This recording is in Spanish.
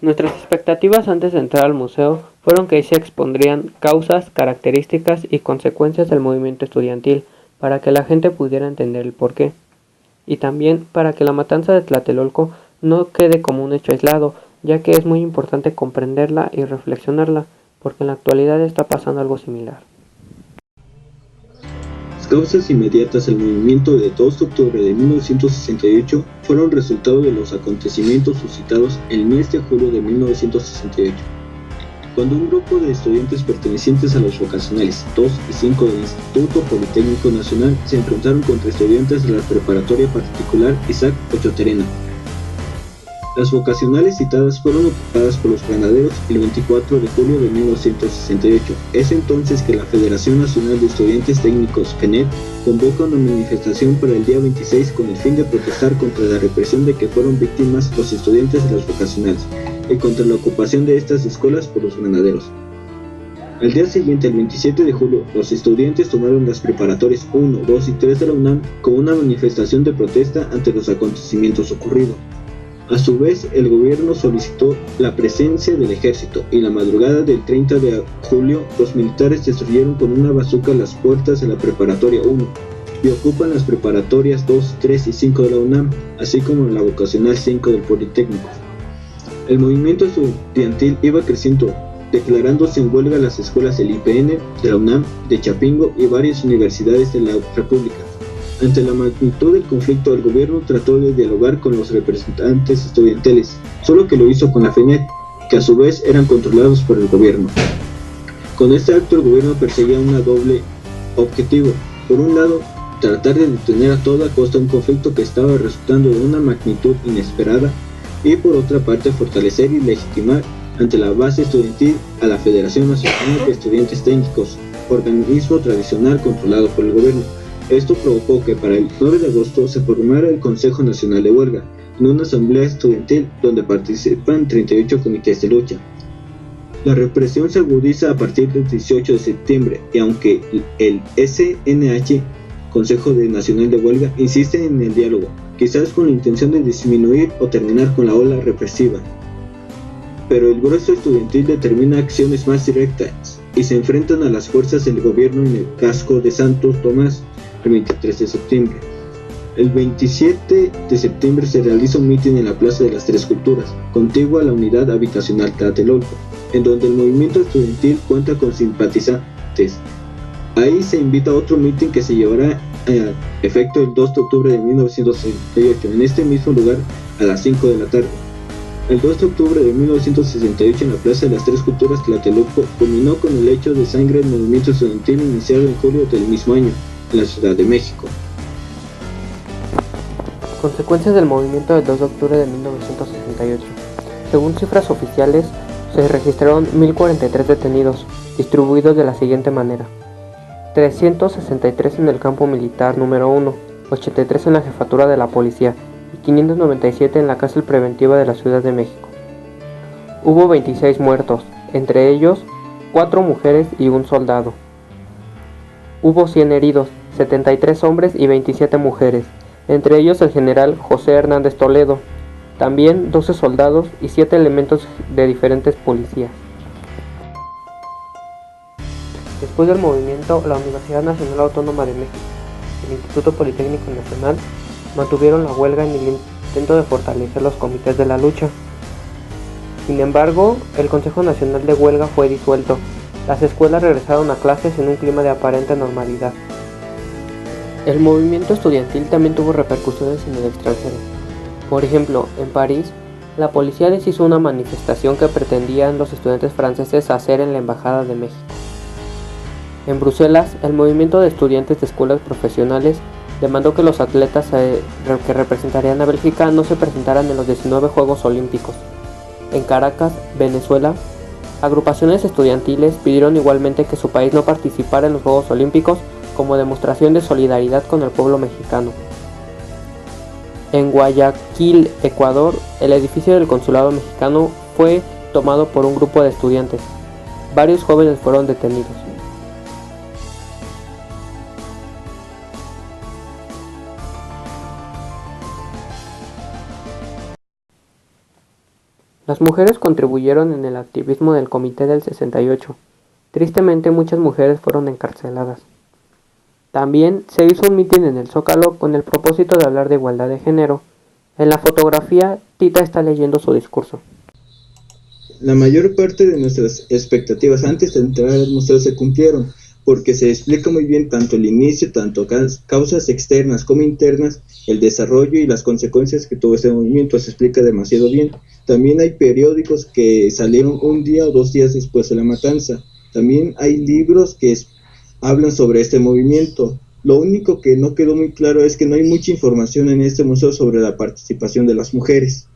Nuestras expectativas antes de entrar al museo fueron que se expondrían causas, características y consecuencias del movimiento estudiantil para que la gente pudiera entender el porqué. Y también para que la matanza de Tlatelolco no quede como un hecho aislado, ya que es muy importante comprenderla y reflexionarla, porque en la actualidad está pasando algo similar. Las causas inmediatas al movimiento de 2 de octubre de 1968 fueron resultado de los acontecimientos suscitados el mes de julio de 1968, cuando un grupo de estudiantes pertenecientes a los vocacionales 2 y 5 del Instituto Politécnico Nacional se enfrentaron contra estudiantes de la preparatoria particular Isaac Ochoterena. Las vocacionales citadas fueron ocupadas por los granaderos el 24 de julio de 1968. Es entonces que la Federación Nacional de Estudiantes Técnicos, FENET, convoca una manifestación para el día 26 con el fin de protestar contra la represión de que fueron víctimas los estudiantes de las vocacionales y contra la ocupación de estas escuelas por los granaderos. Al día siguiente, el 27 de julio, los estudiantes tomaron las preparatorias 1, 2 y 3 de la UNAM con una manifestación de protesta ante los acontecimientos ocurridos. A su vez, el gobierno solicitó la presencia del ejército y la madrugada del 30 de julio, los militares destruyeron con una bazuca las puertas de la preparatoria 1 y ocupan las preparatorias 2, 3 y 5 de la UNAM, así como la vocacional 5 del Politécnico. El movimiento estudiantil iba creciendo, declarándose en huelga las escuelas del IPN, de la UNAM, de Chapingo y varias universidades de la República. Ante la magnitud del conflicto, el gobierno trató de dialogar con los representantes estudiantiles, solo que lo hizo con la FENET, que a su vez eran controlados por el gobierno. Con este acto el gobierno perseguía un doble objetivo. Por un lado, tratar de detener a toda costa un conflicto que estaba resultando de una magnitud inesperada, y por otra parte fortalecer y legitimar ante la base estudiantil a la Federación Nacional de Estudiantes Técnicos, organismo tradicional controlado por el gobierno. Esto provocó que para el 9 de agosto se formara el Consejo Nacional de Huelga, en una asamblea estudiantil donde participan 38 comités de lucha. La represión se agudiza a partir del 18 de septiembre y aunque el SNH, Consejo Nacional de Huelga, insiste en el diálogo, quizás con la intención de disminuir o terminar con la ola represiva, pero el grueso estudiantil determina acciones más directas y se enfrentan a las fuerzas del gobierno en el casco de Santo Tomás el 23 de septiembre. El 27 de septiembre se realiza un mitin en la Plaza de las Tres Culturas, contigua a la unidad habitacional Tlatelolco, en donde el movimiento estudiantil cuenta con simpatizantes. Ahí se invita a otro mitin que se llevará a efecto el 2 de octubre de 1968, en este mismo lugar a las 5 de la tarde. El 2 de octubre de 1968 en la Plaza de las Tres Culturas Tlatelolco culminó con el hecho de sangre del movimiento estudiantil iniciado en julio del mismo año, en la Ciudad de México. Consecuencias del movimiento del 2 de octubre de 1968. Según cifras oficiales, se registraron 1.043 detenidos, distribuidos de la siguiente manera: 363 en el campo militar número 1, 83 en la jefatura de la policía y 597 en la cárcel preventiva de la Ciudad de México. Hubo 26 muertos, entre ellos 4 mujeres y un soldado. Hubo 100 heridos, 73 hombres y 27 mujeres, entre ellos el general José Hernández Toledo, también 12 soldados y 7 elementos de diferentes policías. Después del movimiento, la Universidad Nacional Autónoma de México y el Instituto Politécnico Nacional mantuvieron la huelga en el intento de fortalecer los comités de la lucha. Sin embargo, el Consejo Nacional de Huelga fue disuelto. Las escuelas regresaron a clases en un clima de aparente normalidad. El movimiento estudiantil también tuvo repercusiones en el extranjero. Por ejemplo, en París, la policía deshizo una manifestación que pretendían los estudiantes franceses hacer en la Embajada de México. En Bruselas, el movimiento de estudiantes de escuelas profesionales demandó que los atletas que representarían a Bélgica no se presentaran en los 19 Juegos Olímpicos. En Caracas, Venezuela, agrupaciones estudiantiles pidieron igualmente que su país no participara en los Juegos Olímpicos como demostración de solidaridad con el pueblo mexicano. En Guayaquil, Ecuador, el edificio del consulado mexicano fue tomado por un grupo de estudiantes. Varios jóvenes fueron detenidos. Las mujeres contribuyeron en el activismo del Comité del 68. Tristemente, muchas mujeres fueron encarceladas. También se hizo un mitin en el Zócalo con el propósito de hablar de igualdad de género. En la fotografía, Tita está leyendo su discurso. La mayor parte de nuestras expectativas antes de entrar al museo se cumplieron, porque se explica muy bien tanto el inicio, tanto causas externas como internas, el desarrollo y las consecuencias que tuvo este movimiento, se explica demasiado bien. También hay periódicos que salieron un día o 2 días después de la matanza. También hay libros que hablan sobre este movimiento. Lo único que no quedó muy claro es que no hay mucha información en este museo sobre la participación de las mujeres.